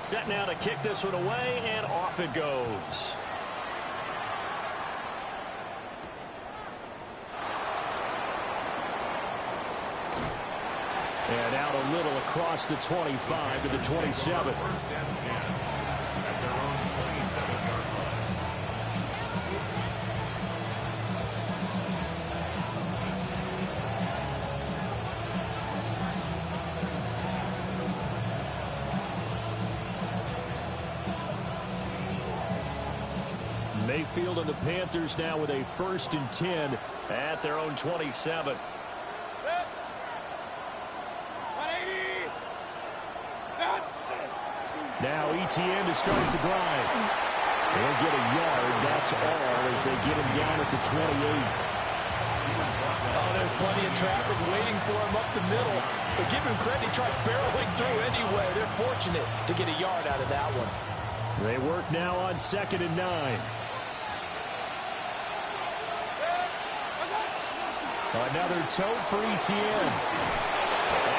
Set now to kick this one away, and off it goes. And out a little across the 25 to the 27. First and 10 at their own 27-yard line. Mayfield and the Panthers now with a 1st and 10 at their own 27. Now ETN to start the drive. They'll get a yard. That's all as they get him down at the 28. Oh, there's plenty of traffic waiting for him up the middle. But give him credit, he tried barreling through anyway. They're fortunate to get a yard out of that one. They work now on 2nd and 9. Another tote for ETN.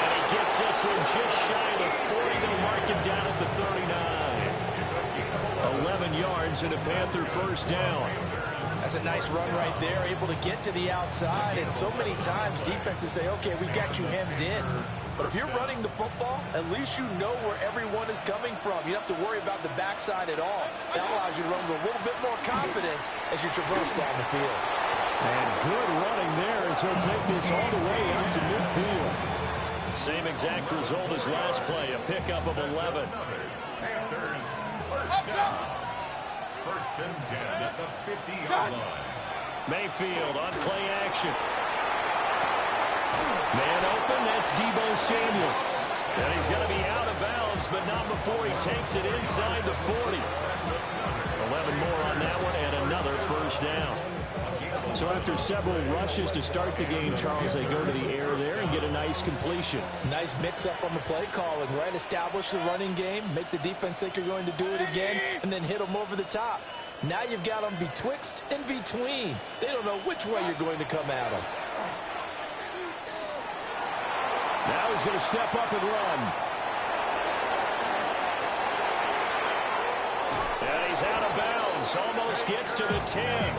And he gets this one just shy of the 40. They'll mark him down at the 39. 11 yards and a Panther 1st down. That's a nice run right there, able to get to the outside. And so many times defenses say, okay, we got you hemmed in. But if you're running the football, at least you know where everyone is coming from. You don't have to worry about the backside at all. That allows you to run with a little bit more confidence as you traverse down the field. And good running there as he'll take this all the way out to midfield. Same exact result as last play, a pickup of 11. Panthers, first down. 1st and 10 at the 50-yard line. Mayfield on play action. Man open, that's Deebo Samuel. And he's going to be out of bounds, but not before he takes it inside the 40. 11 more on that one, and another 1st down. So after several rushes to start the game, Charles, they go to the air there and get a nice completion. Nice mix-up on the play calling, right? Establish the running game, make the defense think you're going to do it again, and then hit them over the top. Now you've got them betwixt and between. They don't know which way you're going to come at them. Now he's going to step up and run. And he's out of bounds. Almost gets to the 10.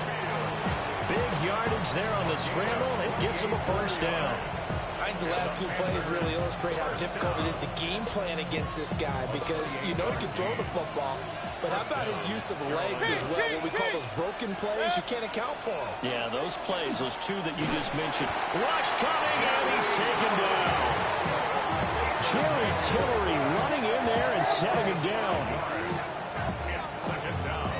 Big yardage there on the scramble. It gets him a 1st down. I think the last 2 plays really illustrate how difficult it is to game plan against this guy because you know he can throw the football. But how about his use of legs as well? What we call those broken plays, you can't account for them. Yeah, those plays, those 2 that you just mentioned. Rush coming, and he's taken down. Jerry Tillery running in there and setting him down. It's 2nd down.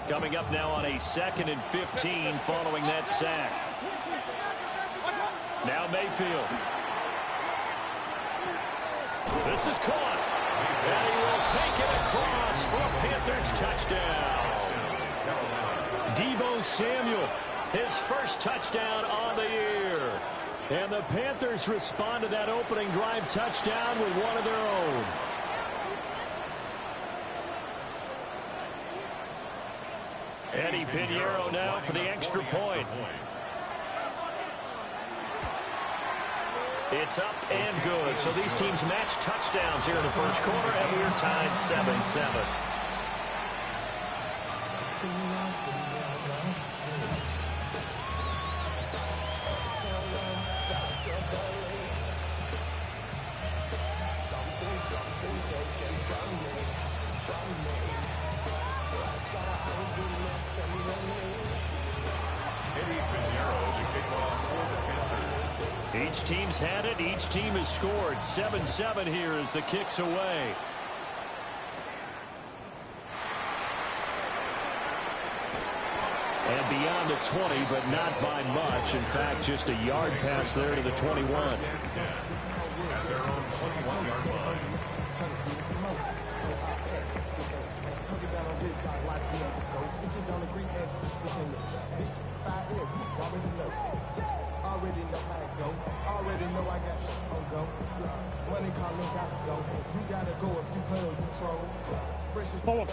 Coming up now on a 2nd and 15 following that sack. Now Mayfield. This is caught. And he will take it across for a Panthers touchdown. Deebo Samuel, his 1st touchdown on the year. And the Panthers respond to that opening drive touchdown with one of their own. Eddie Pinheiro now for the extra point. It's up and good. So these teams match touchdowns here in the 1st quarter, and we're tied 7-7. Each team's had it. Each team has scored. 7-7 here as the kick's away. And beyond the 20, but not by much. In fact, just a yard pass there to the 21. At their own 21-yard line.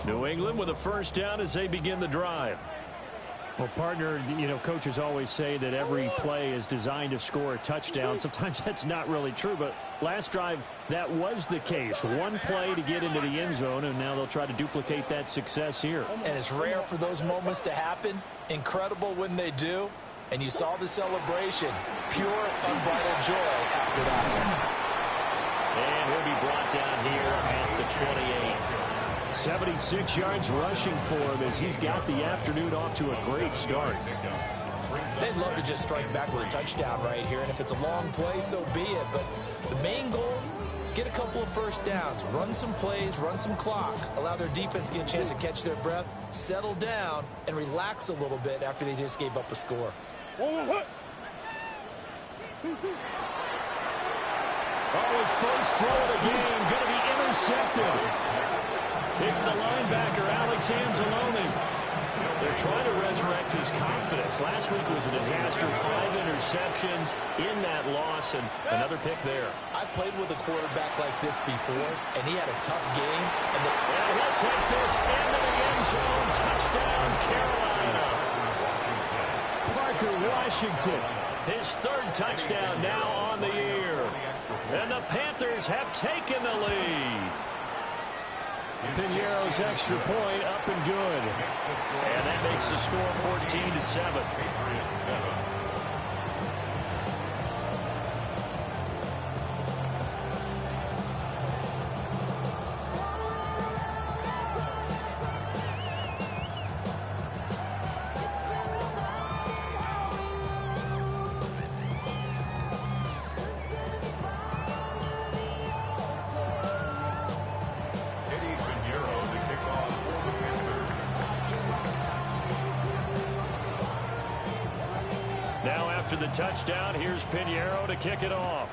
New England with a 1st down as they begin the drive. Well, partner, you know, coaches always say that every play is designed to score a touchdown. Sometimes that's not really true, but last drive, that was the case. One play to get into the end zone, and now they'll try to duplicate that success here. And it's rare for those moments to happen. Incredible when they do. And you saw the celebration. Pure, unbridled joy after that one. And he'll be brought down here at the 28. 76 yards rushing for him as he's got the afternoon off to a great start. They'd love to just strike back with a touchdown right here, and if it's a long play, so be it. But the main goal, get a couple of first downs, run some plays, run some clock, allow their defense to get a chance to catch their breath, settle down, and relax a little bit after they just gave up a score. Oh, his first throw of the game going to be intercepted. It's the linebacker, Alex Anzalone. They're trying to resurrect his confidence. Last week was a disaster. 5 interceptions in that loss, and another pick there. I've played with a quarterback like this before, and he had a tough game. And he'll take this into the end zone. Touchdown, Carolina. Parker Washington, his 3rd touchdown now on the year. And the Panthers have taken the lead. Piñeiro's extra point up and good. And that makes the score 14-7. Now after the touchdown, here's Piñeiro to kick it off.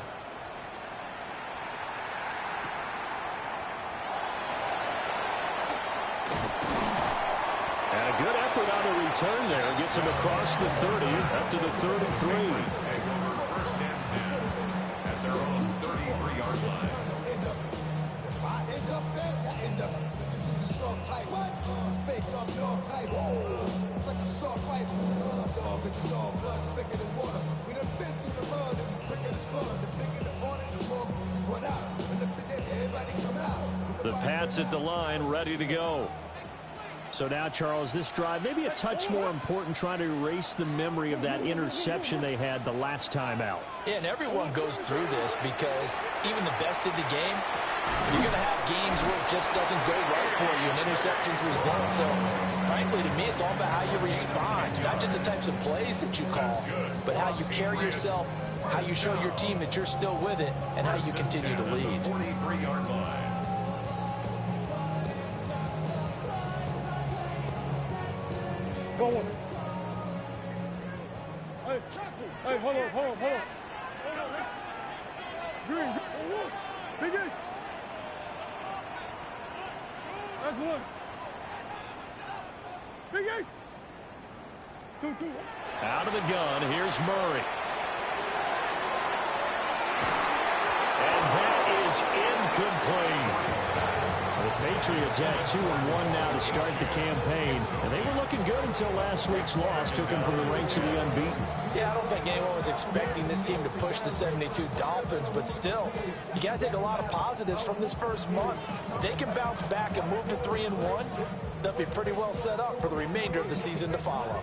And a good effort on the return there. Gets him across the 30 up to the 33. First and 10 at their own 33-yard line. The Pats at the line, ready to go. So now, Charles, this drive maybe a touch more important, trying to erase the memory of that interception they had the last time out. Yeah, and everyone goes through this because even the best of the game, you're going to have games where it just doesn't go right for you and interceptions result. So, frankly, to me, it's all about how you respond, not just the types of plays that you call, but how you carry yourself, how you show your team that you're still with it, and how you continue to lead. 43-yard line. Go on. Hey, hold on. Green, biggest. That's one. Biggest. Two. Out of the gun, here's Murray. And that is incomplete. The Patriots had 2-1 now to start the campaign, and they were looking good until last week's loss took them from the ranks of the unbeaten. Yeah, I don't think anyone was expecting this team to push the 72 Dolphins, but still, you got to take a lot of positives from this first month. If they can bounce back and move to 3-1, they'll be pretty well set up for the remainder of the season to follow.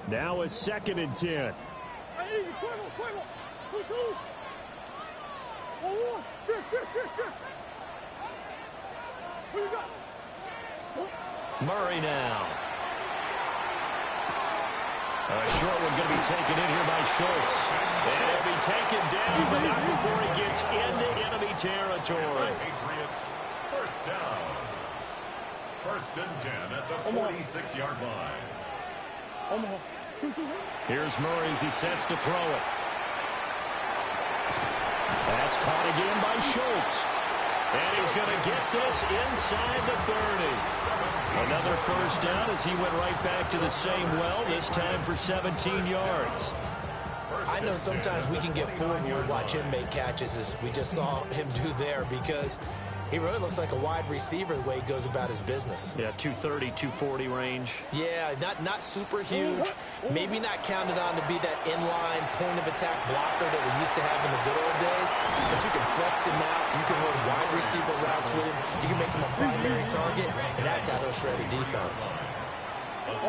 Now a 2nd and 10. Hey, easy, quick. 2. 1. Shit. What you got? Murray now. A short one going to be taken in here by Schultz. And he'll be taken down, but not before he gets into enemy territory. Patriots, first down. 1st and 10 at the 46-yard line. 2. Here's Murray as he sets to throw it. That's caught again by Schultz. And he's going to get this inside the 30. Another first down as he went right back to the same well, this time for 17 yards. I know sometimes we can get fooled when we watch him make catches, as we just saw him do there, because He really looks like a wide receiver the way he goes about his business. Yeah, 230, 240 range. Yeah, not super huge. Maybe not counted on to be that inline point-of-attack blocker that we used to have in the good old days. But you can flex him out. You can run wide receiver routes with him. You can make him a primary target, and that's how he'll shred a defense.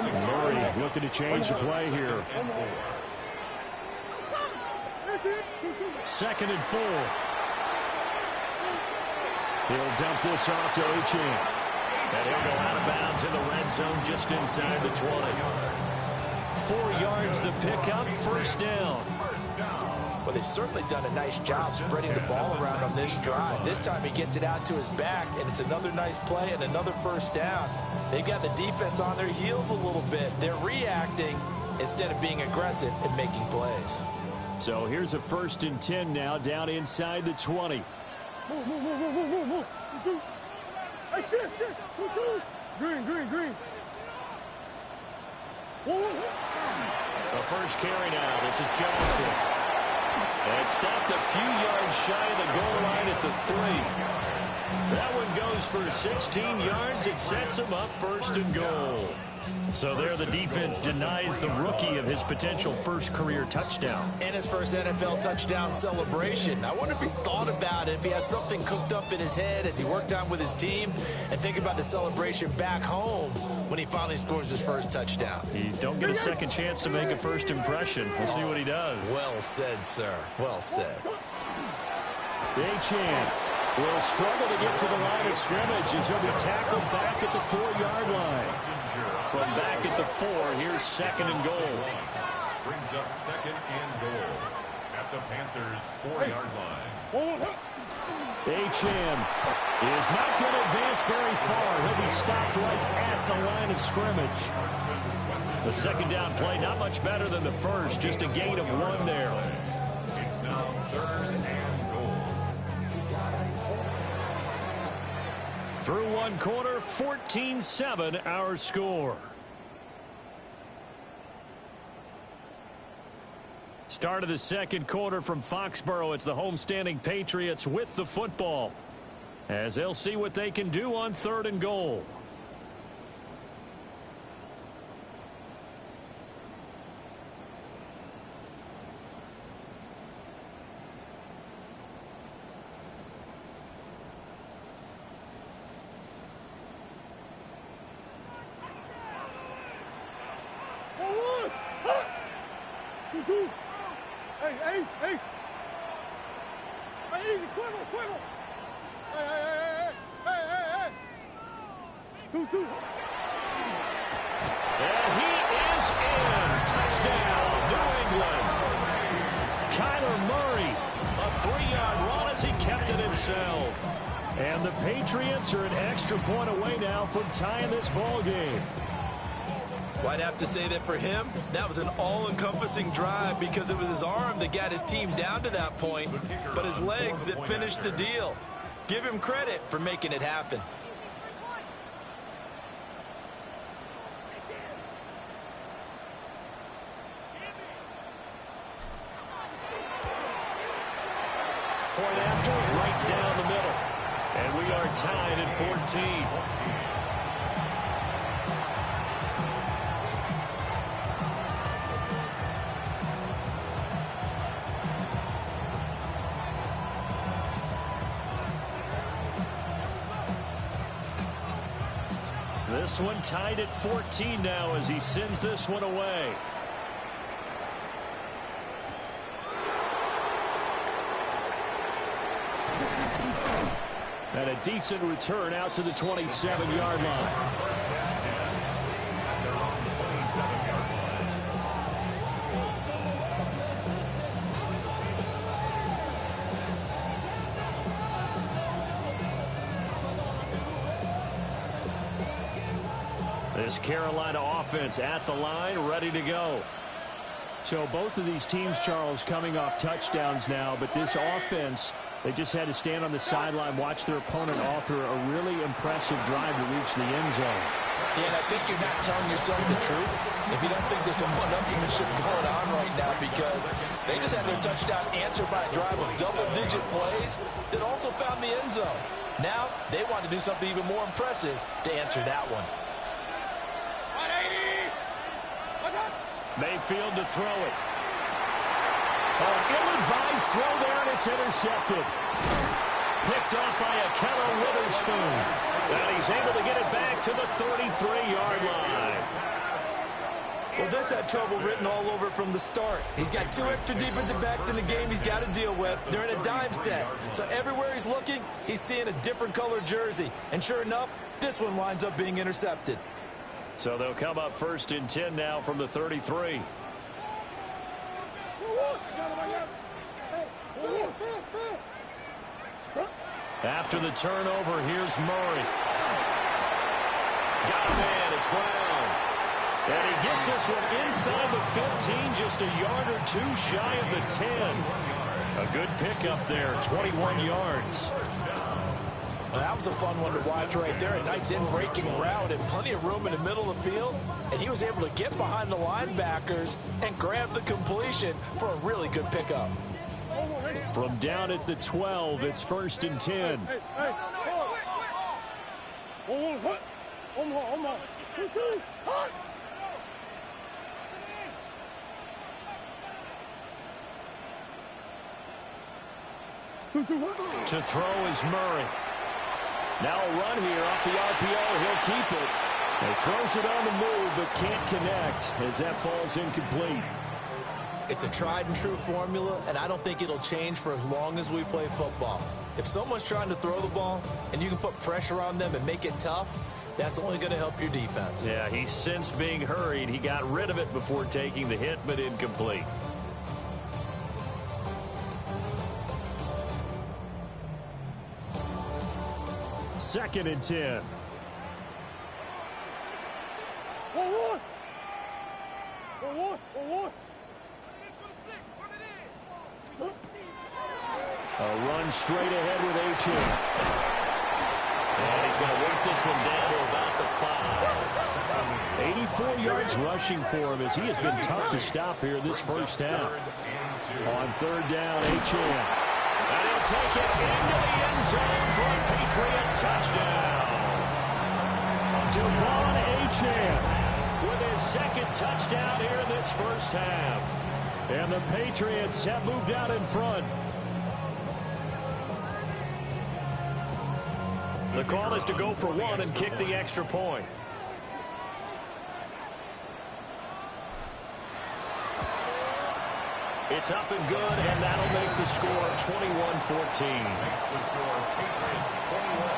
Murray looking to change the play here. 2nd and 4. He'll dump this off to Uchin. And he'll go out of bounds in the red zone just inside the 20. 4 yards the pickup, 1st down. Well, they've certainly done a nice job spreading the ball around on this drive. This time he gets it out to his back, and it's another nice play and another 1st down. They've got the defense on their heels a little bit. They're reacting instead of being aggressive and making plays. So here's a 1st and 10 now, down inside the 20. Move. Hey, shit. 2-2. Green. The first carry now. This is Johnson. And stopped a few yards shy of the goal line at the 3. That one goes for 16 yards. It sets him up 1st and goal. So there the defense denies the rookie of his potential 1st career touchdown. And his 1st NFL touchdown celebration. I wonder if he's thought about it, if he has something cooked up in his head as he worked on with his team, and think about the celebration back home when he finally scores his 1st touchdown. You don't get a second chance to make a 1st impression. We'll see what he does. Well said, sir. Well said. Achane will struggle to get to the line of scrimmage as he'll be tackled back at the 4-yard line. From back at the 4, here's 2nd and goal. Brings up 2nd and goal at the Panthers' 4-yard line. Achane is not going to advance very far. He'll be stopped right at the line of scrimmage. The 2nd down play, not much better than the 1st, just a gain of 1 there. It's now 3rd and goal. Through 1 quarter, 14-7 our score. Start of the 2nd quarter from Foxborough. It's the homestanding Patriots with the football, as they'll see what they can do on 3rd and goal. Hey, Ace. Hey, easy, quiver. Hey. 2-2. And he is in. Touchdown, New England. Kyler Murray, a 3-yard run as he kept it himself. And the Patriots are an extra point away now from tying this ball game. Well, I'd have to say that for him, that was an all-encompassing drive because it was his arm that got his team down to that point, but his legs that finished the deal. Give him credit for making it happen. Point after, right down the middle. And we are tied at 14. This one tied at 14 now as he sends this one away. And a decent return out to the 27-yard line. This Carolina offense at the line, ready to go. So both of these teams, Charles, coming off touchdowns now, but this offense, they just had to stand on the sideline, watch their opponent author a really impressive drive to reach the end zone. Yeah, and I think you're not telling yourself the truth if you don't think there's some one-upsmanship going on right now, because they just had their touchdown answered by a drive of double-digit plays that also found the end zone. Now they want to do something even more impressive to answer that one. Mayfield to throw it. An ill-advised throw there, and it's intercepted. Picked off by a Keller Witherspoon. And he's able to get it back to the 33-yard line. Well, this had trouble written all over it from the start. He's got 2 extra defensive backs in the game he's got to deal with. They're in a dime set. So everywhere he's looking, he's seeing a different color jersey. And sure enough, this one winds up being intercepted. So they'll come up 1st and 10 now from the 33. After the turnover, here's Murray. Got a man, it's Brown. And he gets this one inside the 15, just a yard or 2 shy of the 10. A good pickup there, 21 yards. Well, that was a fun one to watch right there. A nice in-breaking route and plenty of room in the middle of the field. And he was able to get behind the linebackers and grab the completion for a really good pickup. From down at the 12, it's 1st and 10. To throw is Murray. Now a run here off the RPO. He'll keep it. He throws it on the move, but can't connect as that falls incomplete. It's a tried and true formula, and I don't think it'll change for as long as we play football. If someone's trying to throw the ball and you can put pressure on them and make it tough, that's only going to help your defense. Yeah, he sensed being hurried. He got rid of it before taking the hit, but incomplete. Second and 10. A run straight ahead with H. And he's going to work this one down to about the 5. 84 yards rushing for him as he has been tough to stop here this first half. On 3rd down, H. And he'll take it into the end zone for a Patriot touchdown. Devon Achane with his 2nd touchdown here in this first half. And the Patriots have moved out in front. The call is to go for 1 and kick the extra point. It's up and good, and that'll make the score 21-14. Makes the score Patriots 21,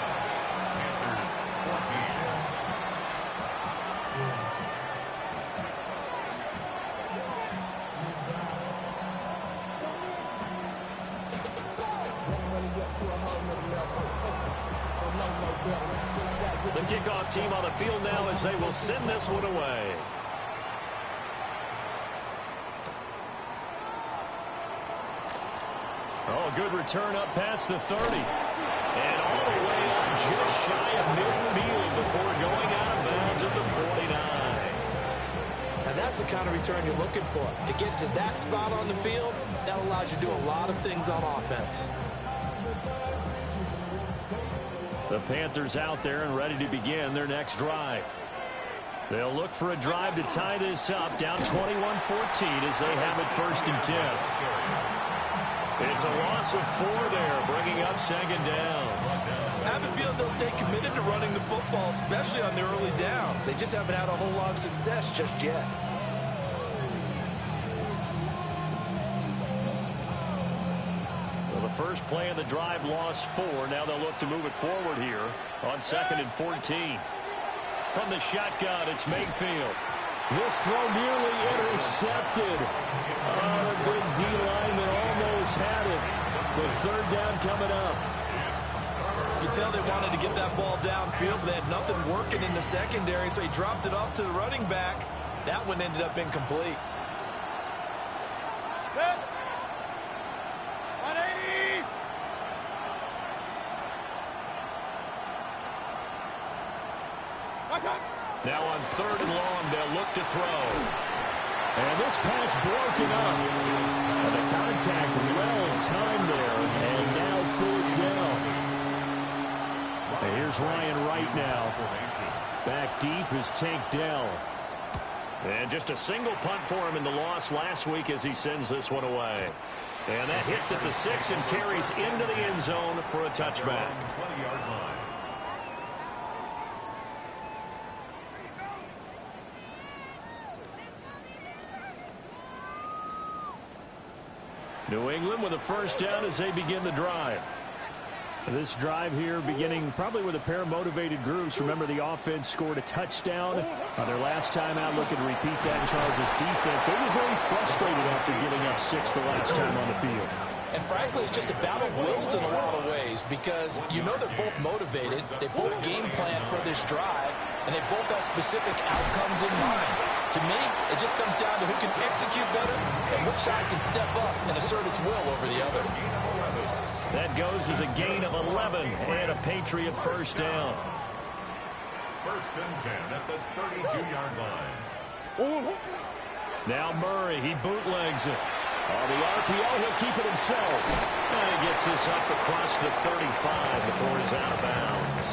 Panthers 14. The kickoff team on the field now as they will send this one away. Oh, good return up past the 30. And all the way up just shy of midfield before going out of bounds at the 49. And that's the kind of return you're looking for. To get to that spot on the field, that allows you to do a lot of things on offense. The Panthers out there and ready to begin their next drive. They'll look for a drive to tie this up, down 21-14 as they have it 1st and 10. It's a loss of 4 there, bringing up 2nd down. I have a feeling they'll stay committed to running the football, especially on their early downs. They just haven't had a whole lot of success just yet. Well, the first play of the drive lost 4. Now they'll look to move it forward here on 2nd and 14. From the shotgun, it's Mayfield. This throw nearly intercepted. Oh, a good D lineman almost had it. But 3rd down coming up. You can tell they wanted to get that ball downfield, but they had nothing working in the secondary, so he dropped it off to the running back. That one ended up incomplete. Now on 3rd and long, they'll look to throw. And this pass broken up. And the contact well timed there. And now 4th down. And here's Ryan Wright now. Back deep is Tank Dell. And just a single punt for him in the loss last week as he sends this one away. And that hits at the 6 and carries into the end zone for a touchback. 20-yard line. New England with a first down as they begin the drive. This drive here beginning probably with a pair of motivated groups. Remember, the offense scored a touchdown on their last time out. Looking to repeat that in Charles' defense. They were very frustrated after giving up 6 the last time on the field. And frankly, it's just a battle of wills in a lot of ways because you know they're both motivated. They both game plan for this drive, and they both have specific outcomes in mind. To me, it just comes down to who can execute better and which side can step up and assert its will over the other. That goes as a gain of 11 and a Patriot first down. First and 10 at the 32-yard line. Now Murray, he bootlegs it. On the RPO, he'll keep it himself. And he gets this up across the 35 before he's out of bounds.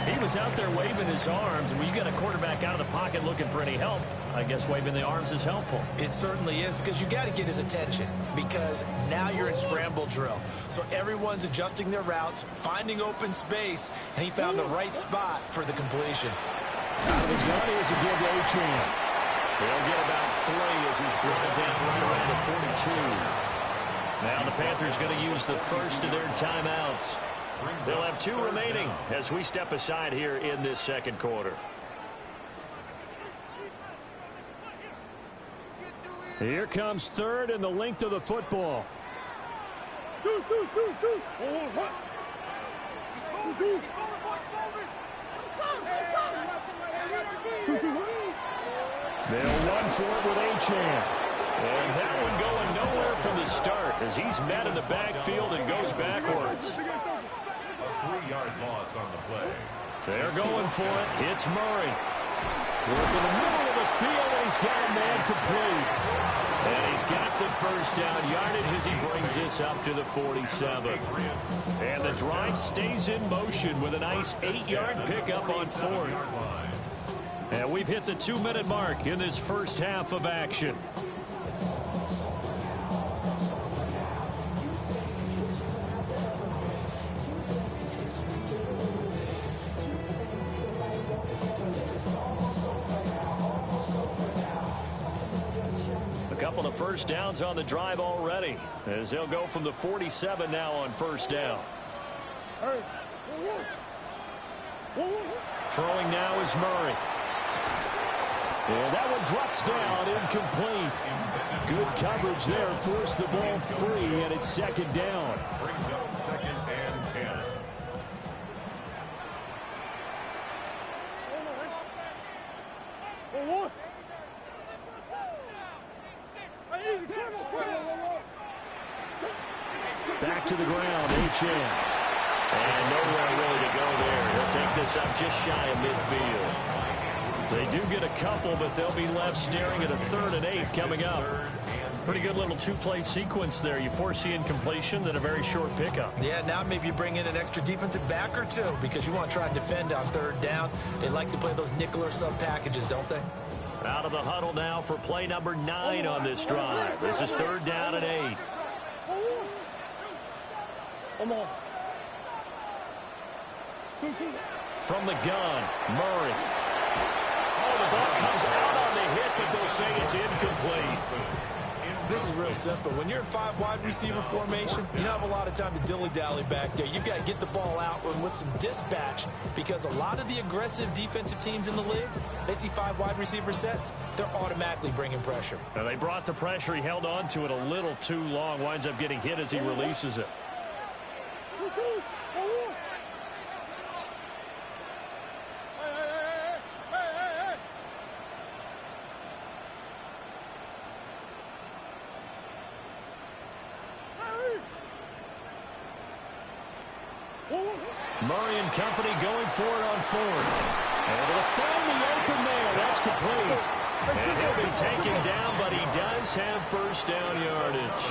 He was out there waving his arms, and when you get a quarterback out of the pocket looking for any help, I guess waving the arms is helpful. It certainly is, because you got to get his attention, because now you're in scramble drill. So everyone's adjusting their routes, finding open space, and he found the right spot for the completion. Out of the gun, here's a give to Achane. He'll get about 3 as he's brought down right around the 42. Now the Panthers going to use the first of their timeouts. They'll have 2 remaining as we step aside here in this second quarter. Here comes third and the length of the football. Deuce. They'll run for it with Achane. And that one going nowhere from the start as he's met in the backfield and goes backwards. A 3-yard loss on the play. They're going for it. It's Murray. Working the middle of the field, and he's got a man complete. And he's got the first down yardage as he brings this up to the 47. And the drive stays in motion with a nice 8-yard pickup on 4th. And we've hit the 2-minute mark in this first half of action. A couple of first downs on the drive already as they'll go from the 47 now on first down. Throwing now is Murray. And that one drops down, incomplete. Good coverage there, forced the ball free, and it's second down. Brings up 2nd and 10. Back to the ground, Achane. And nowhere really to go there. He'll take this up just shy of midfield. They do get a couple, but they'll be left staring at a 3rd and 8 coming up. Pretty good little 2-play sequence there. You force the incompletion, then a very short pickup. Yeah, now maybe you bring in an extra defensive back or 2 because you want to try and defend on 3rd down. They like to play those nickel or sub packages, don't they? Out of the huddle now for play number 9 on this drive. This is 3rd down and 8. Come on. 2. From the gun, Murray. Oh, the ball comes out on the hit, but they'll say it's incomplete. This is real simple. When you're in 5 wide receiver formation, you don't have a lot of time to dilly-dally back there. You've got to get the ball out with some dispatch because a lot of the aggressive defensive teams in the league, they see 5 wide receiver sets, they're automatically bringing pressure. Now they brought the pressure. He held on to it a little too long. Winds up getting hit as he releases it. 2. Murray and company going for it on 4th. Able to find the open man. That's complete. And he'll be taken down, but he does have first down yardage.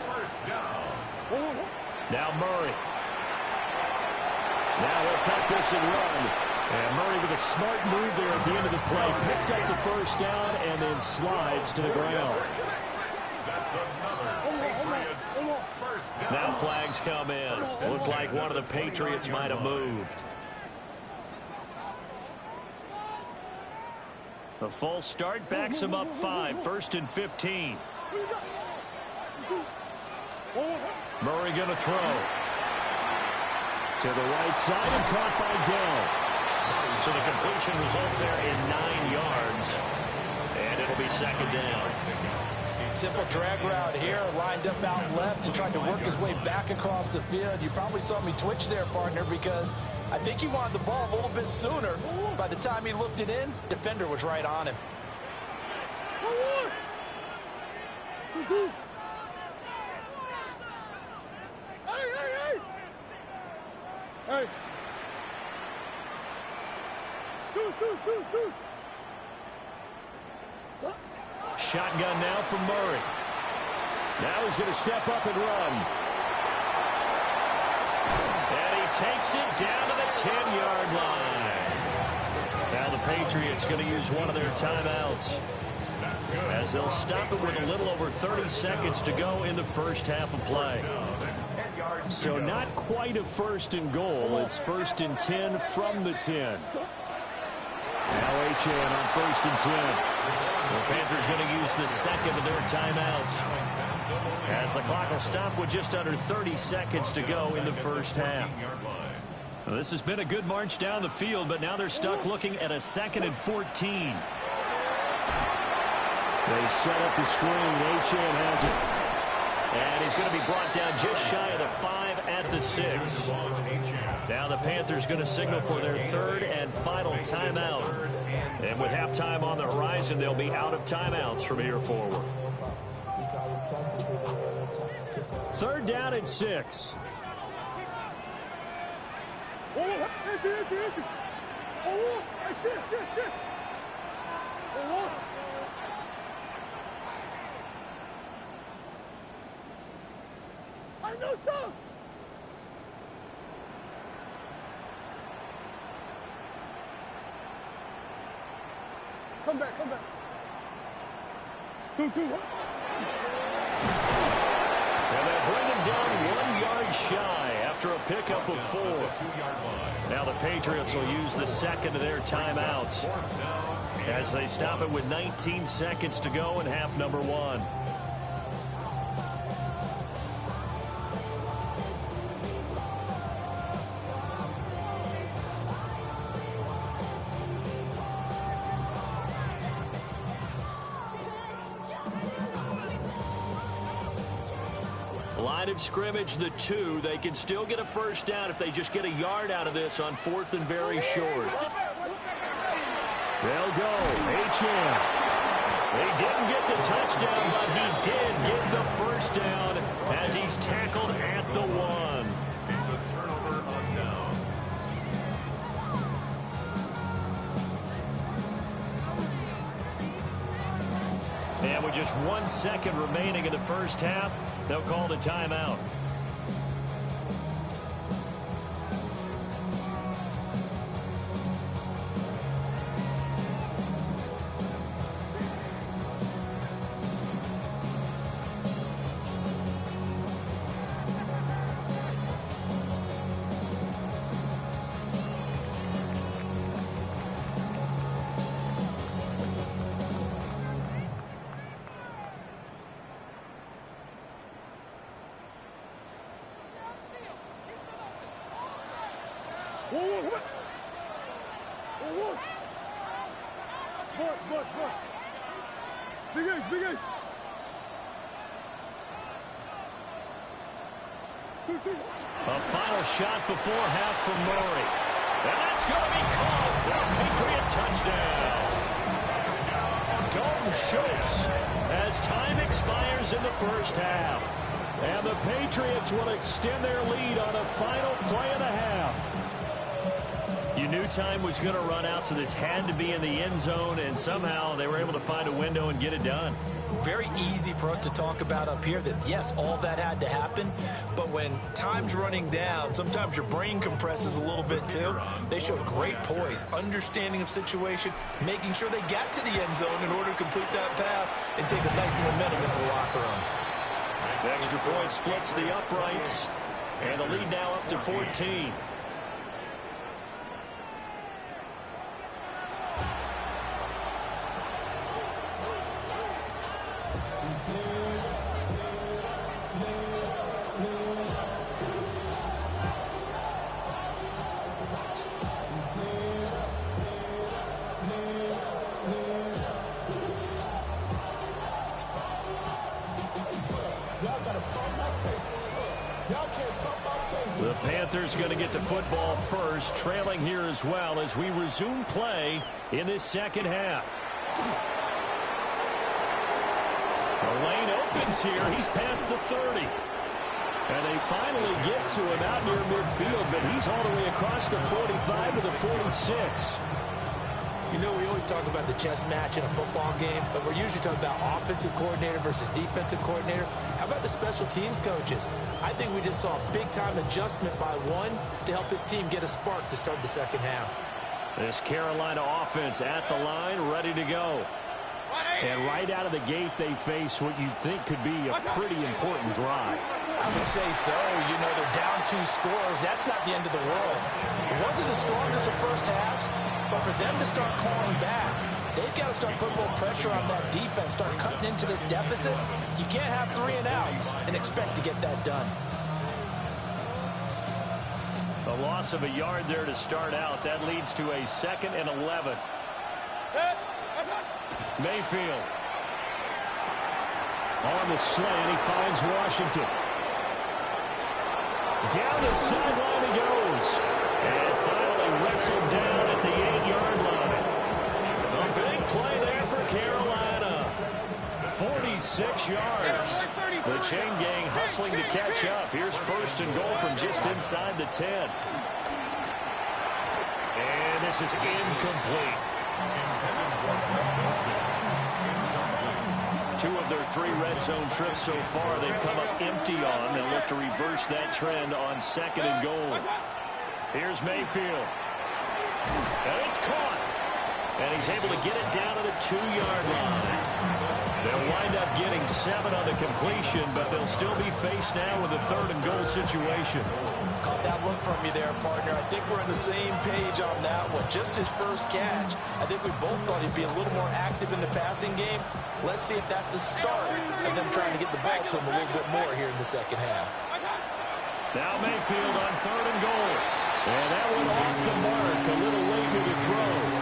First down. Now Murray. Now he'll tuck this and run. And Murray with a smart move there at the end of the play. Picks up the first down and then slides to the ground. That's another Patriots first down. Now flags come in. Looked like one of the Patriots might have moved. The false start backs him up 5. 1st and 15. Murray going to throw. To the right side and caught by Dell. So the completion results there in 9 yards. And it'll be 2nd down. Simple drag route here, lined up out left and tried to work his way back across the field. You probably saw me twitch there, partner, because I think he wanted the ball a little bit sooner. By the time he looked it in, defender was right on him. Hey! Deuce! Shotgun now from Murray. Now he's going to step up and run. And he takes it down to the 10-yard line. Now the Patriots going to use one of their timeouts, as they'll stop it with a little over 30 seconds to go in the first half of play. So not quite a 1st and goal. It's 1st and 10 from the 10. Now H.A. on 1st and 10. The Panthers going to use the second of their timeouts, as the clock will stop with just under 30 seconds to go in the first half. Well, this has been a good march down the field, but now they're stuck looking at a 2nd and 14. They set up the screen. H.A. has it. And he's going to be brought down just shy of the 5 at the 6. Now the Panthers going to signal for their 3rd and final timeout. And with halftime on the horizon, they'll be out of timeouts from here forward. 3rd down and 6. No sauce! Come back. 2-2. And they bring him down 1 yard shy after a pickup of 4. Now the Patriots will use the second of their timeouts, as they stop it with 19 seconds to go in half number 1. Line of scrimmage, the 2. They can still get a first down if they just get a yard out of this on 4th and very short. They'll go. H.M. They didn't get the touchdown, but he did get the first down as he's tackled at the 1. It's a turnover on downs. And with just 1 second remaining in the first half, they'll call the timeout. Boss. Big Ace. 2-2. A final shot before half from Murray. And that's going to be called for a Patriot touchdown. Dalton Schultz, as time expires in the first half. And the Patriots will extend their lead on a final play of the half. You knew time was going to run out, so this had to be in the end zone, and somehow they were able to find a window and get it done. Very easy for us to talk about up here that, yes, all that had to happen, but when time's running down, sometimes your brain compresses a little bit too. They showed great poise, understanding of situation, making sure they got to the end zone in order to complete that pass and take a nice momentum into the locker room. The extra point splits the uprights, and the lead now up to 14. The Panthers going to get the football first, trailing here as well as we resume play in this second half. The lane opens here. He's past the 30. And they finally get to him out near midfield, but he's all the way across the 45 to the 46. You know, we always talk about the chess match in a football game, but we're usually talking about offensive coordinator versus defensive coordinator. How about the special teams coaches? I think we just saw a big-time adjustment by one to help his team get a spark to start the second half. This Carolina offense at the line, ready to go. And right out of the gate, they face what you'd think could be a pretty important drive. I would say so. You know, they're down 2 scores. That's not the end of the world. It wasn't the strongest of first halves, but for them to start clawing back, they've got to start putting more pressure on that defense, start cutting into this deficit. You can't have 3 and outs and expect to get that done. A loss of a yard there to start out. That leads to a 2nd and 11. Mayfield. On the slant, he finds Washington. Down the sideline he goes. And finally wrestled down at the 8-yard line. A big play there for Carolina. 46 yards. The chain gang hustling to catch up. Here's 1st and goal from just inside the 10. And this is incomplete. 2 of their 3 red zone trips so far, they've come up empty on. They'll look to reverse that trend on 2nd and goal. Here's Mayfield. And it's caught. And he's able to get it down to the 2-yard line. They'll wind up getting 7 on the completion, but they'll still be faced now with a 3rd and goal situation. Caught that look from you there, partner. I think we're on the same page on that one. Just his first catch. I think we both thought he'd be a little more active in the passing game. Let's see if that's the start of them trying to get the ball to him a little bit more here in the second half. Now Mayfield on 3rd and goal. And that one off the mark. A little late with the throw.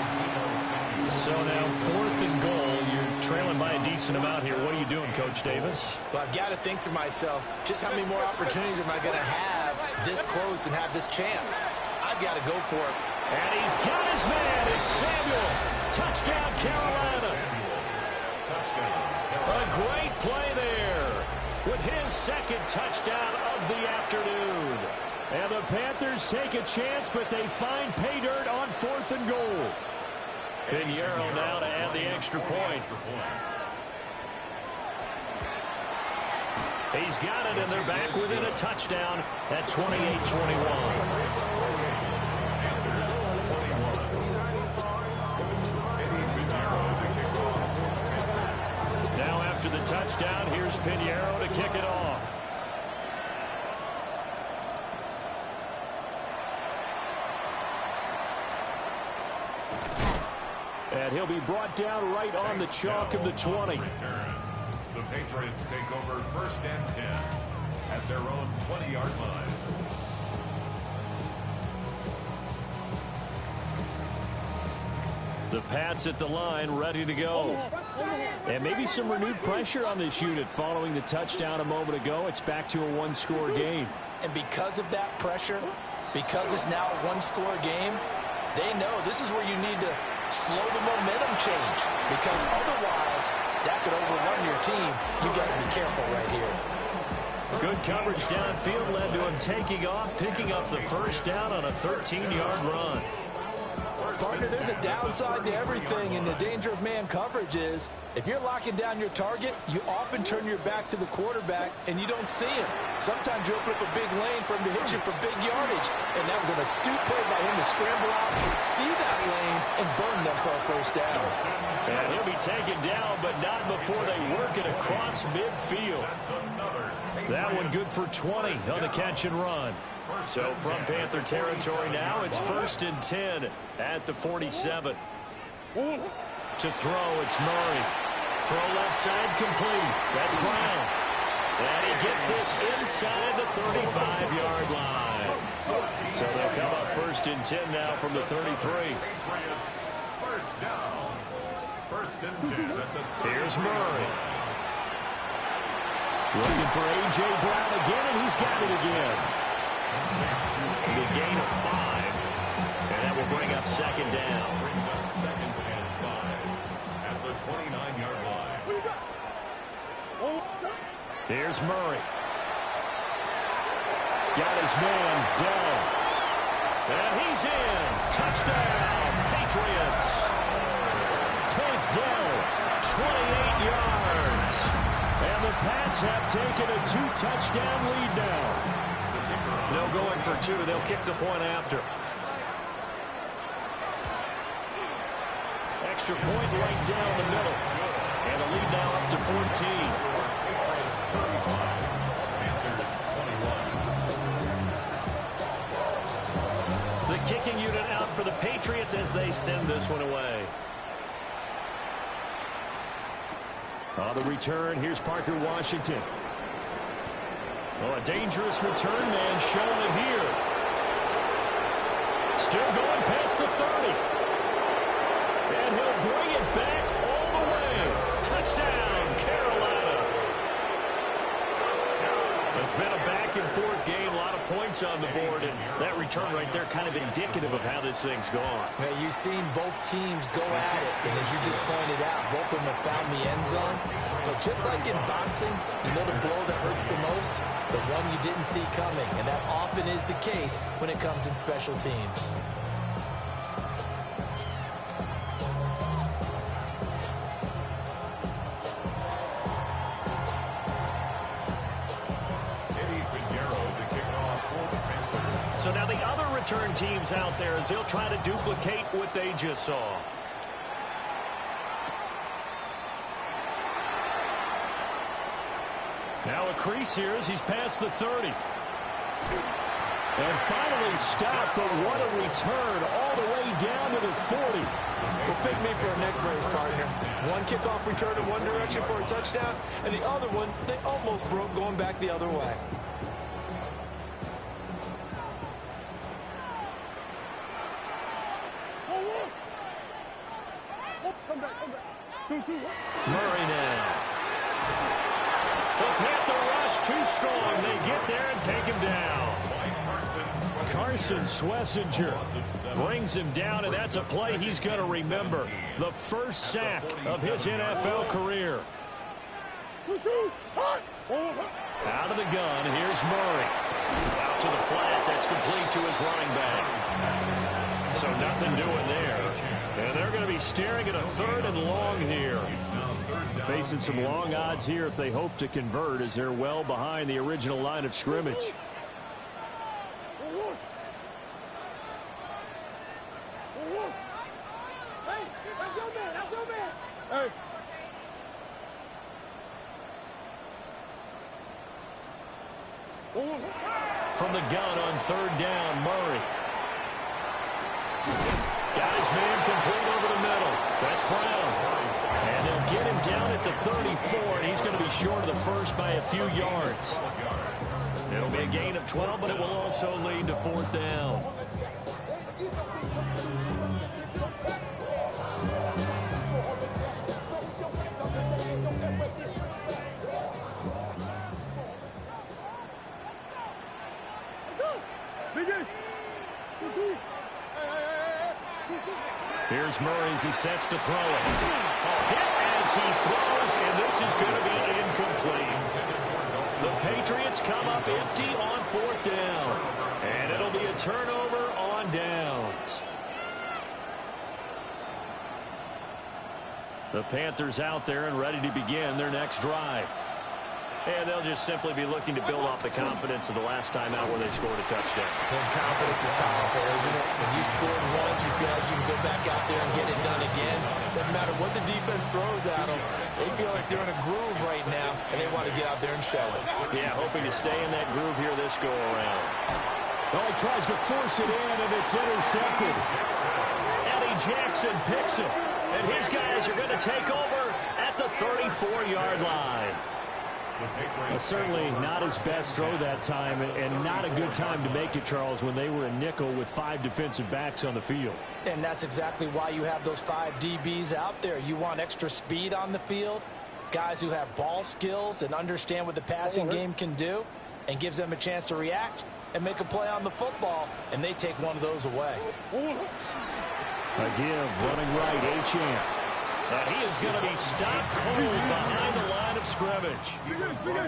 So now 4th and goal. You're trailing by a decent amount here. What are you doing, Coach Davis? Well, I've got to think to myself, just how many more opportunities am I going to have this close and have this chance? I've got to go for it. And he's got his man. It's Samuel. Touchdown, Carolina. A great play there with his 2nd touchdown of the afternoon. And the Panthers take a chance, but they find pay dirt on 4th and goal. Pinheiro now to add the extra point. He's got it, and they're back within a touchdown at 28-21. After the touchdown, here's Pinheiro to kick it off. And he'll be brought down right on the chalk of the 20. The Patriots take over 1st and 10 at their own 20-yard line. The Pats at the line, ready to go. And maybe some renewed pressure on this unit following the touchdown a moment ago. It's back to a 1-score game. And because of that pressure, because it's now a 1-score game, they know this is where you need to slow the momentum change. Because otherwise, that could overrun your team. You got to be careful right here. Good coverage downfield led to him taking off, picking up the 1st down on a 13-yard run. Partner, there's a downside to everything, and the danger of man coverage is if you're locking down your target, you often turn your back to the quarterback and you don't see him. Sometimes you open up a big lane for him to hit you for big yardage, and that was an astute play by him to scramble out, see that lane, and burn them for a first down. And he'll be taken down, but not before they work it across midfield. That one good for 20 on the catch and run. So from Panther territory now, it's 1st and 10 at the 47. To throw, it's Murray. Throw left side complete. That's Brown. And he gets this inside the 35-yard line. So they'll come up 1st and 10 now from the 33. First down. 1st and 10 at the 30. Here's Murray. Looking for A.J. Brown again, and he's got it again. The gain of 5, and that will bring up 2nd down. Brings up 2nd and 5 at the 29-yard line. Here's Murray. Got his man down. And he's in. Touchdown, Patriots. Takedown, 28 yards. And the Pats have taken a 2-touchdown lead now. They'll go in for 2. They'll kick the point after. Extra point right down the middle. And the lead now up to 14. The kicking unit out for the Patriots as they send this one away. On the return, here's Parker Washington. Oh, a dangerous return man showing it here. Still going past the 30. And he'll bring it back all the way. Touchdown, Carolina. It's been a back-and-forth game, a lot of points on the board, and that return right there kind of indicative of how this thing's gone. Now, you've seen both teams go at it, and as you just pointed out, both of them have found the end zone. But just like in boxing, you know the blow that hurts the most? The one you didn't see coming, and that often is the case when it comes in special teams. So now the other return teams out there as they'll try to duplicate what they just saw. Now a crease here as he's past the 30. And finally stopped, but what a return all the way down to the 40. Well, pick me for a neck brace, partner. One kickoff return in one direction for a touchdown, and the other one, they almost broke going back the other way. Come back. 2-2. Murray now. The Panther rush too strong. They get there and take him down. Carson Schlesinger brings him down, and that's a play he's going to remember. The first sack of his NFL career. 2-2. Out of the gun, here's Murray. Out to the flat, that's complete to his running back. So nothing doing there. And they're going to be staring at a 3rd and long here. Facing some long odds here if they hope to convert as they're well behind the original line of scrimmage. Hey, that's your man. Hey. From the gun on 3rd down, Murray. Got his man complete over the middle. That's Brown. And they'll get him down at the 34, and he's going to be short of the first by a few yards. It'll be a gain of 12, but it will also lead to 4th down. Here's Murray as he sets to throw it. A hit as he throws, and this is going to be incomplete. The Patriots come up empty on 4th down, and it'll be a turnover on downs. The Panthers out there and ready to begin their next drive. And they'll just simply be looking to build off the confidence of the last time out where they scored a touchdown. And confidence is powerful, isn't it? When you scored once, you feel like you can go back out there and get it done again. Doesn't matter what the defense throws at them. They feel like they're in a groove right now, and they want to get out there and show it. Yeah, hoping to stay in that groove here this go-around. Oh, he tries to force it in, and it's intercepted. Eddie Jackson picks it, and his guys are going to take over at the 34-yard line. Certainly not his best throw that time, and not a good time to make it, Charles, when they were a nickel with 5 defensive backs on the field. And that's exactly why you have those 5 DBs out there. You want extra speed on the field, guys who have ball skills and understand what the passing game can do, and gives them a chance to react and make a play on the football, and they take one of those away. A give, running right, Achane. And he is going to be stopped cold behind the line of scrimmage.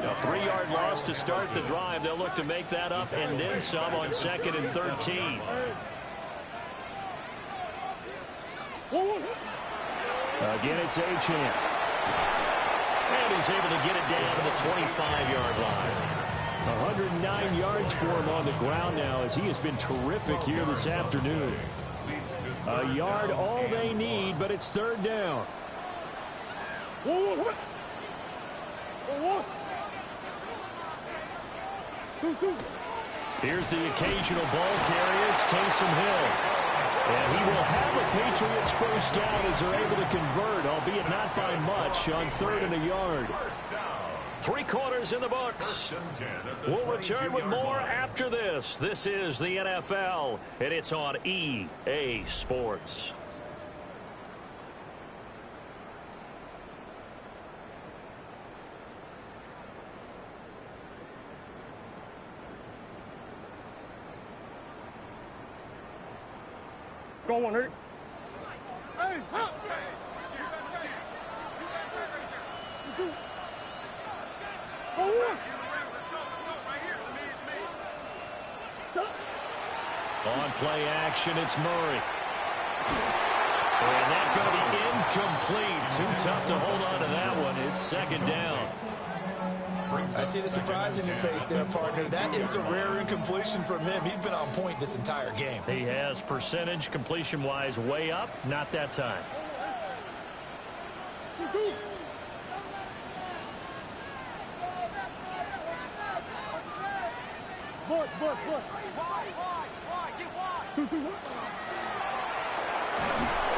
A 3-yard loss to start the drive. They'll look to make that up and then some on 2nd and 13. Again, it's Achane. And he's able to get it down to the 25-yard line. 109 yards for him on the ground now as he has been terrific here this afternoon. A yard all they need, but it's 3rd down. Here's the occasional ball carrier. It's Taysom Hill. And he will have a Patriots first down as they're able to convert, albeit not by much, on 3rd and a yard. 3 quarters in the books. We'll return with more after this. This is the NFL, and it's on EA Sports. Go on, Eric. Hey, huh? On play action, it's Murray. And that's going to be incomplete. Too tough to hold on to that one. It's 2nd down. I see the surprise in your face there, partner. That is a rare incompletion from him. He's been on point this entire game. He has percentage completion-wise way up. Not that time. Bush.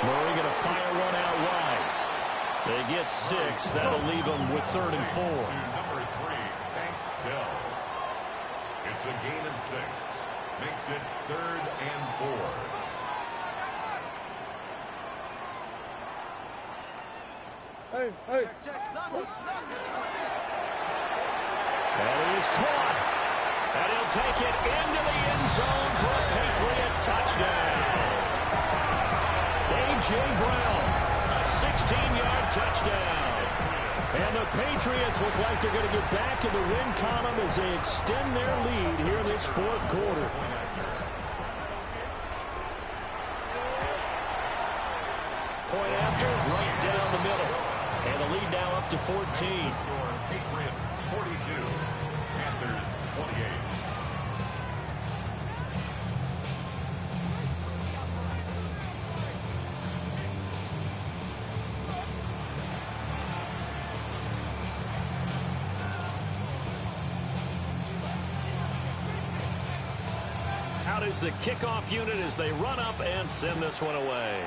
Murray going to fire one out wide. They get 6. That'll leave them with 3rd and 4. Number 3, Tank Dell. It's a gain of 6. Makes it 3rd and 4. Hey. And he is caught. And he'll take it into the end zone for a Patriot touchdown. A.J. Brown, a 16-yard touchdown. And the Patriots look like they're going to get back in the win column as they extend their lead here in this 4th quarter. Point after, right down the middle. And the lead now up to 14. Patriots 42, Panthers 28. Out is the kickoff unit as they run up and send this one away.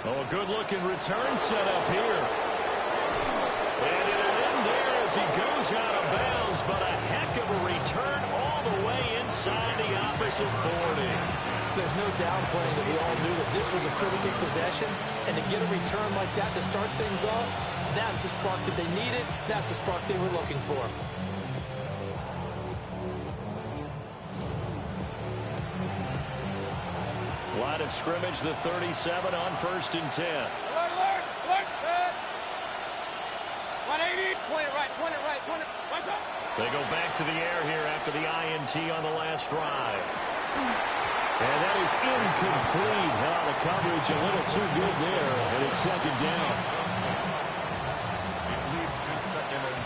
Oh, a good-looking return set up here. And it'll end there as he goes out of bounds, but a heck of a return all the way inside the opposite 40. There's no downplaying that we all knew that this was a critical possession, and to get a return like that to start things off, that's the spark that they needed. That's the spark they were looking for. Line of scrimmage, the 37 on 1st and 10. Alert. 180. Point it right. What's up? They go back to the air here after the INT on the last drive. And that is incomplete. Well, the coverage a little too good there, and it's second down. It leads to 2nd and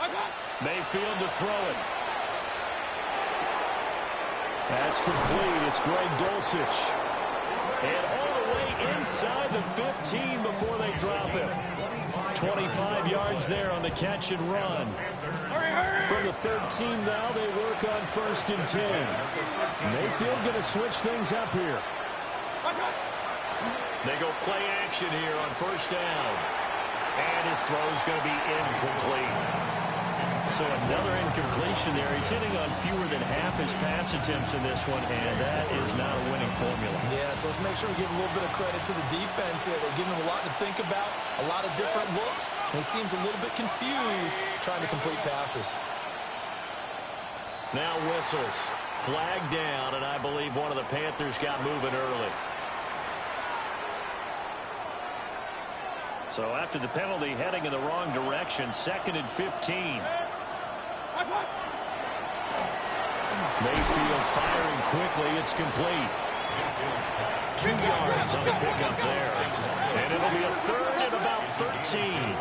10. Mayfield to throw it. That's complete. It's Greg Dulcich. And all the way inside the 15 before they drop him. 25 yards there on the catch and run. From the 13 now, they work on 1st and 10. Mayfield going to switch things up here. They go play action here on 1st down. And his throw's going to be incomplete. So another incompletion there. He's hitting on fewer than half his pass attempts in this one, and that is not a winning formula. Yeah, so let's make sure we give a little bit of credit to the defense here. They're giving him a lot to think about, a lot of different looks, and he seems a little bit confused trying to complete passes. Now whistles. Flag down, and I believe one of the Panthers got moving early. So after the penalty, heading in the wrong direction, 2nd and 15. Mayfield firing quickly. It's complete. 2 yards on the pickup there. And it'll be a 3rd and about 13.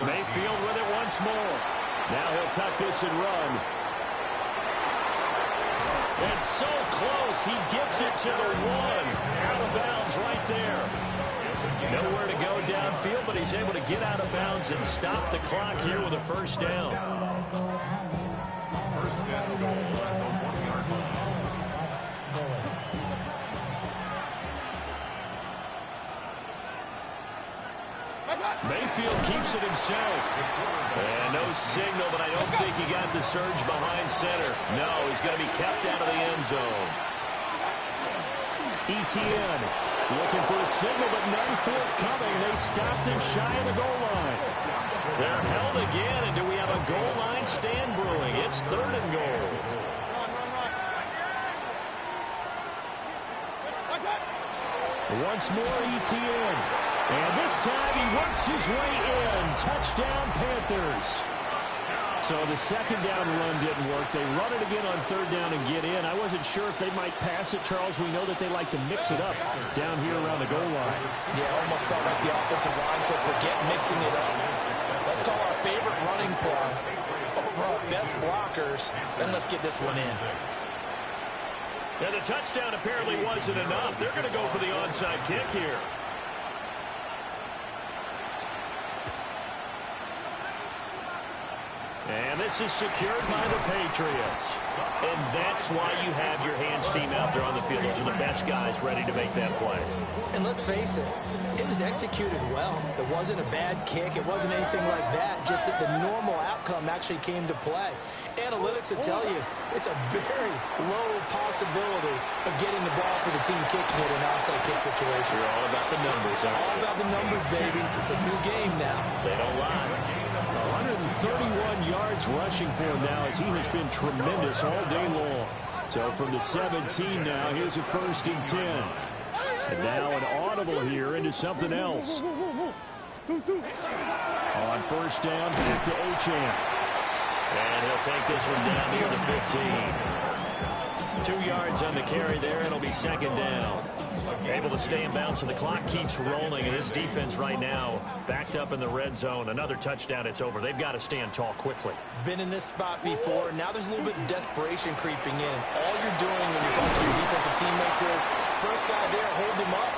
Mayfield with it once more. Now he'll tuck this and run. And so close. He gets it to the 1. Out of bounds right there. Nowhere to go downfield, but he's able to get out of bounds and stop the clock here with a 1st down. 1st and goal at the 1-yard line. Mayfield keeps it himself. And no signal, but I don't think he got the surge behind center. No, he's going to be kept out of the end zone. ETN looking for a signal, but none forthcoming. They stopped him shy of the goal line. They're held again, and do we have a goal line stand brewing? It's 3rd and goal. Once more, ETN. And this time he works his way in. Touchdown, Panthers. So the 2nd down run didn't work. They run it again on 3rd down and get in. I wasn't sure if they might pass it, Charles. We know that they like to mix it up down here around the goal line. Yeah, almost felt like the offensive line said, forget mixing it up. Let's call our favorite running play over our best blockers, then let's get this one in. And the touchdown apparently wasn't enough. They're going to go for the onside kick here. And this is secured by the Patriots. And that's why you have your hands team out there on the field. Those are the best guys ready to make that play. And let's face it, it was executed well. It wasn't a bad kick. It wasn't anything like that. Just that the normal outcome actually came to play. Analytics will tell you it's a very low possibility of getting the ball for the team kicking it in an onside kick situation. You're all about the numbers, aren't you? All about the numbers, baby. It's a new game now. They don't lie. 131 yards rushing for him now as he has been tremendous all day long. So from the 17 now, here's a 1st and 10. And now an audible here into something else. On 1st down, back to Achane. And he'll take this one down near the 15. 2 yards on the carry there. It'll be 2nd down. Able to stay in bounds, so the clock keeps rolling, and this defense right now backed up in the red zone. Another touchdown, it's over. They've got to stand tall quickly. Been in this spot before. Now there's a little bit of desperation creeping in. And all you're doing when you talk to your defensive teammates is, first guy there, hold him up.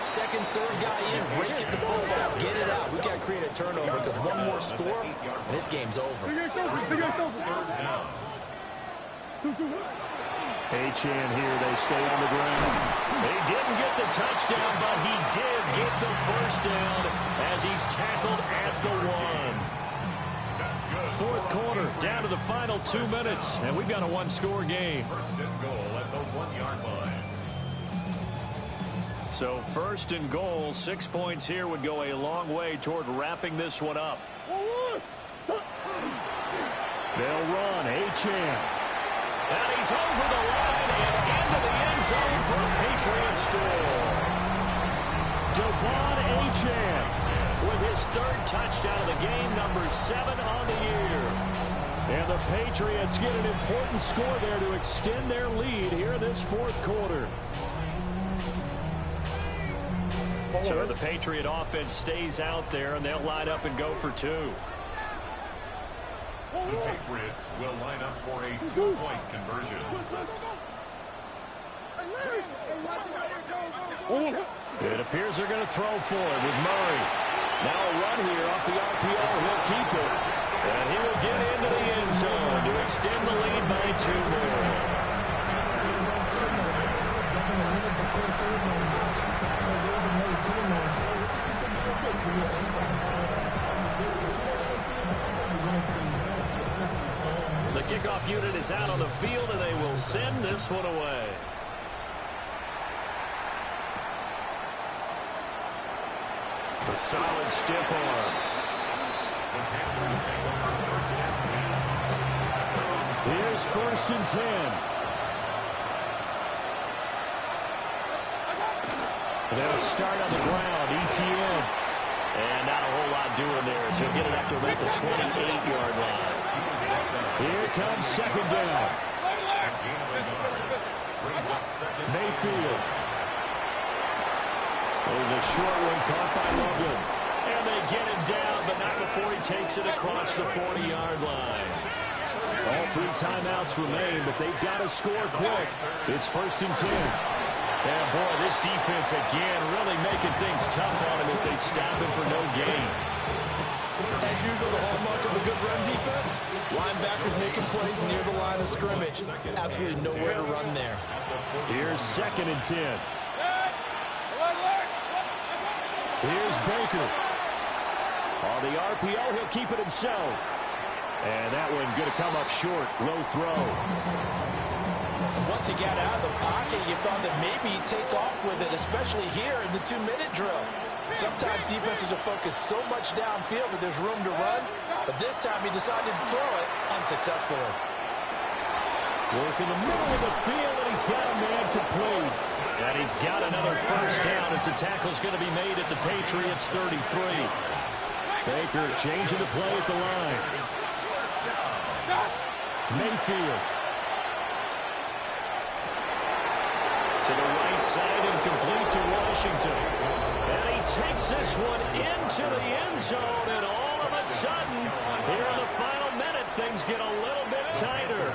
Second, third guy in, break it the football, get it out. We've got to create a turnover because one more score, and this game's over. Achane here, they stay on the ground. He didn't get the touchdown, but he did get the 1st down as he's tackled at the 1. 4th quarter, down to the final 2 minutes, and we've got a 1-score game. 1st and goal at the 1-yard line. So 1st and goal, 6 points here would go a long way toward wrapping this one up. They'll run, Achane. And he's over the line and into the end zone for a Patriots score. Devon Achane with his 3rd touchdown of the game, number 7 on the year. And the Patriots get an important score there to extend their lead here in this fourth quarter. So the Patriot offense stays out there, and they'll line up and go for two. The Patriots will line up for a two-point conversion. It appears they're going to throw for it with Murray. Now a run here off the RPO. He'll keep it. And he will get into the end zone to extend the lead by 2 more. The kickoff unit is out on the field, and they will send this one away. A solid stiff arm. Here's 1st and 10. They'll start on the ground. ETN. And not a whole lot doing there. So he'll get it up to about the 28-yard line. Here comes 2nd down. Mayfield. There's a short one caught by Logan. And they get him down, but not before he takes it across the 40-yard line. All 3 timeouts remain, but they've got to score quick. It's 1st and 10. And, boy, this defense, again, really making things tough on him as they stop him for no gain. As usual, the hallmark of a good run defense, linebackers making plays near the line of scrimmage. Absolutely nowhere to run there. Here's 2nd and 10. Here's Baker. On the RPO, he'll keep it himself. And that one going to come up short. Low throw. Once he got out of the pocket, you thought that maybe he'd take off with it, especially here in the 2-minute drill. Sometimes defenses are focused so much downfield that there's room to run, but this time he decided to throw it unsuccessfully. Work in the middle of the field, and he's got a man complete. And he's got another 1st down as the tackle's going to be made at the Patriots' 33. Baker changing the play at the line. Mayfield. To the right side and complete to Washington. And he takes this one into the end zone, and all of a sudden, here in the final minute, things get a little bit tighter.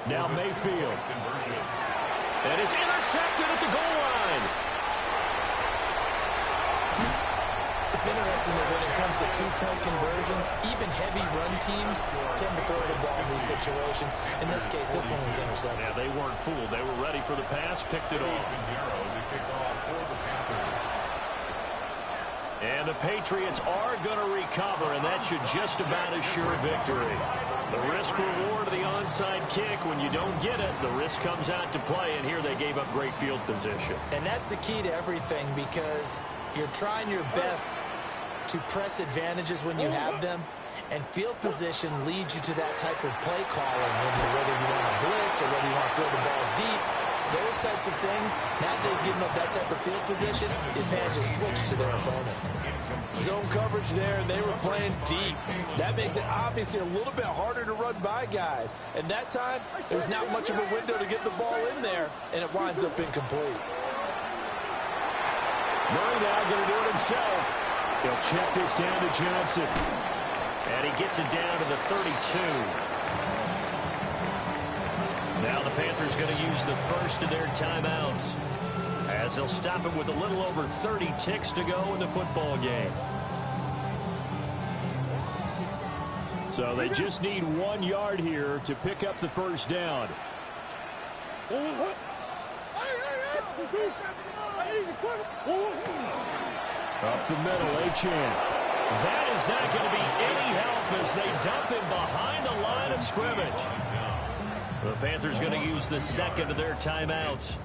Now Mayfield. And it's intercepted at the goal line. It's interesting that when it comes to 2-point conversions, even heavy run teams tend to throw the ball in these situations. In this case, this one was intercepted. Yeah, they weren't fooled. They were ready for the pass, picked it off. And the Patriots are going to recover, and that should just about assure victory. The risk-reward of the onside kick, when you don't get it, the risk comes out to play, and here they gave up great field position. And that's the key to everything, because you're trying your best to press advantages when you have them, and field position leads you to that type of play calling, whether you want to blitz or whether you want to throw the ball deep. Those types of things, now they've given up that type of field position, the advantage is switched to their opponent. Zone coverage there, and they were playing deep. That makes it obviously a little bit harder to run by guys. And that time, there's not much of a window to get the ball in there, and it winds up incomplete. Murray now going to do it himself. He'll check this down to Johnson. And he gets it down to the 32. Now the Panthers going to use the first of their timeouts, as they'll stop it with a little over 30 ticks to go in the football game. So they just need 1 yard here to pick up the 1st down. Up the middle, Achane. That is not going to be any help as they dump him behind the line of scrimmage. The Panthers going to use the second of their timeouts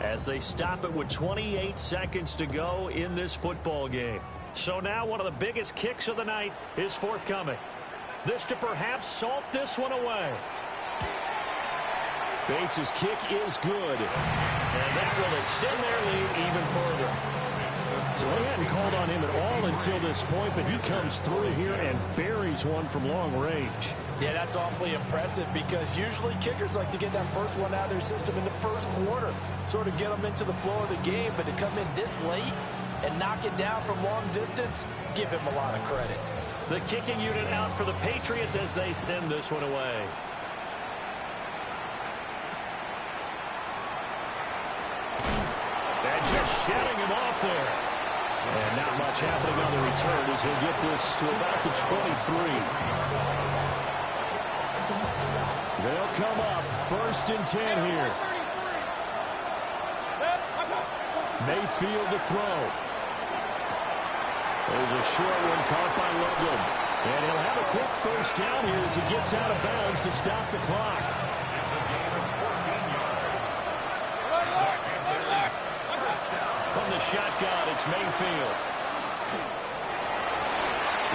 as they stop it with 28 seconds to go in this football game. So now one of the biggest kicks of the night is forthcoming. This to perhaps salt this one away. Bates' kick is good. And that will extend their lead even further. So they hadn't called on him at all until this point, but he comes through here and buries one from long range. Yeah, that's awfully impressive because usually kickers like to get that first one out of their system in the first quarter, sort of get them into the flow of the game, but to come in this late and knock it down from long distance, give him a lot of credit. The kicking unit out for the Patriots as they send this one away. And just shutting him off there. And not much happening on the return as he'll get this to about the 23. They'll come up 1st and 10 here. Mayfield to throw. There's a short one caught by Loveland. And he'll have a quick first down here as he gets out of bounds to stop the clock. It's a gain of 14 yards. From the shotgun, it's Mayfield.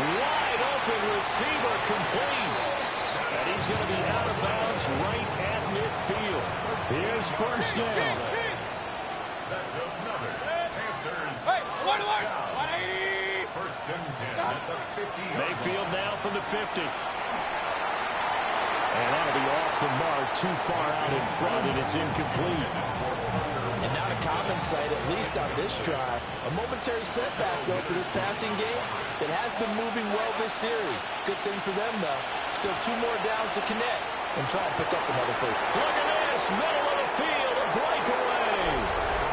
Wide open receiver complete. And he's going to be out of bounds right at midfield. Here's first down. That's another Panthers first down. 1st and 10 at the 50. Mayfield now from the 50. And that'll be off the mark, too far out in front, and it's incomplete. And not a common sight, at least on this drive. A momentary setback, though, for this passing game that has been moving well this series. Good thing for them, though. Still 2 more downs to connect and try and pick up another first. Look at this, middle of the field, a breakaway.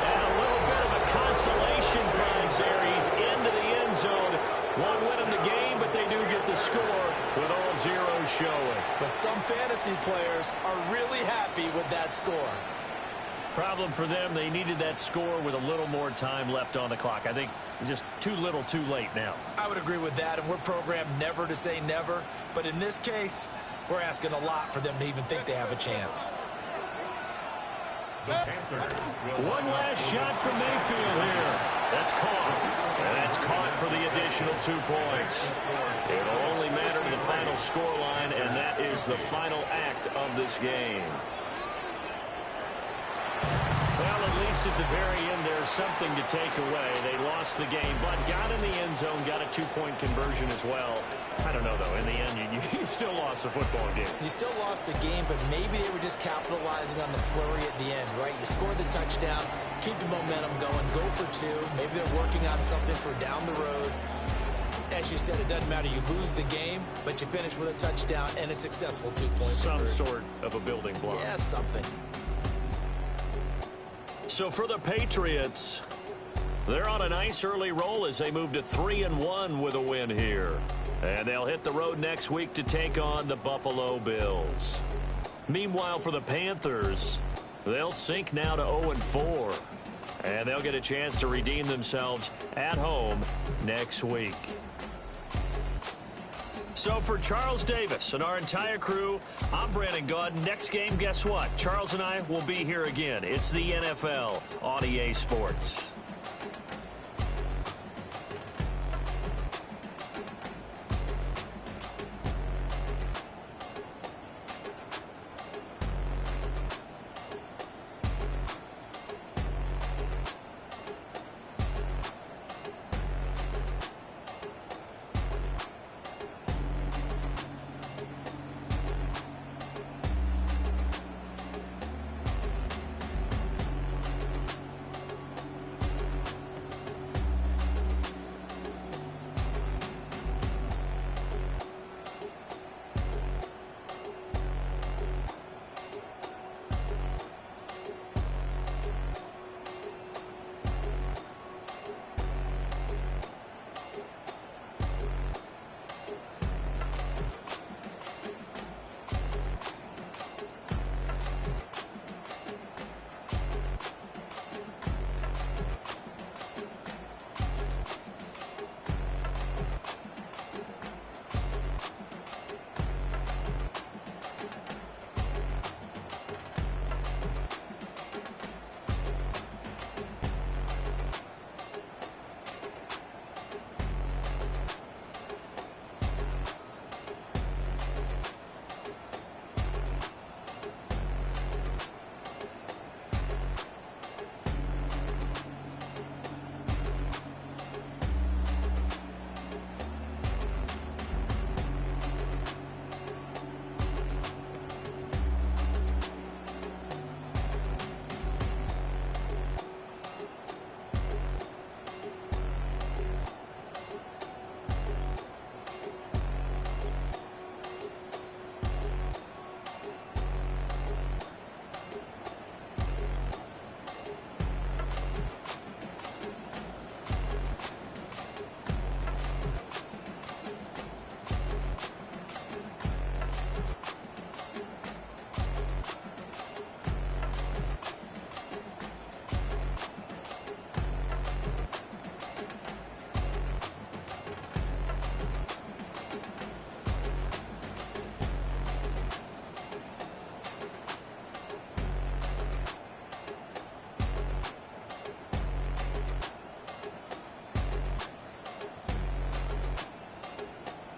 And a little bit of a consolation prize there. He's into the end zone. Won't win him the game, but they do get the score with all zeros showing. But some fantasy players are really happy with that score. Problem for them, they needed that score with a little more time left on the clock. I think just too little, too late now. I would agree with that, and we're programmed never to say never. But in this case, we're asking a lot for them to even think they have a chance. The Panthers will One last shot from Mayfield here. That's caught. And that's caught for the additional 2 points. It'll only matter to the final scoreline, and that is the final act of this game. Well, at least at the very end, there's something to take away. They lost the game, but got in the end zone, got a 2-point conversion as well. I don't know, though. In the end, you still lost the football game. You still lost the game, but maybe they were just capitalizing on the flurry at the end, right? You scored the touchdown, keep the momentum going, go for 2. Maybe they're working on something for down the road. As you said, it doesn't matter. You lose the game, but you finish with a touchdown and a successful 2-point Some conversion. sort of a building block. Yeah, something. So for the Patriots, they're on a nice early roll as they move to 3-1 with a win here. And they'll hit the road next week to take on the Buffalo Bills. Meanwhile, for the Panthers, they'll sink now to 0-4. And they'll get a chance to redeem themselves at home next week. So for Charles Davis and our entire crew, I'm Brandon Gaud. Next game, guess what? Charles and I will be here again. It's the NFL on EA Sports.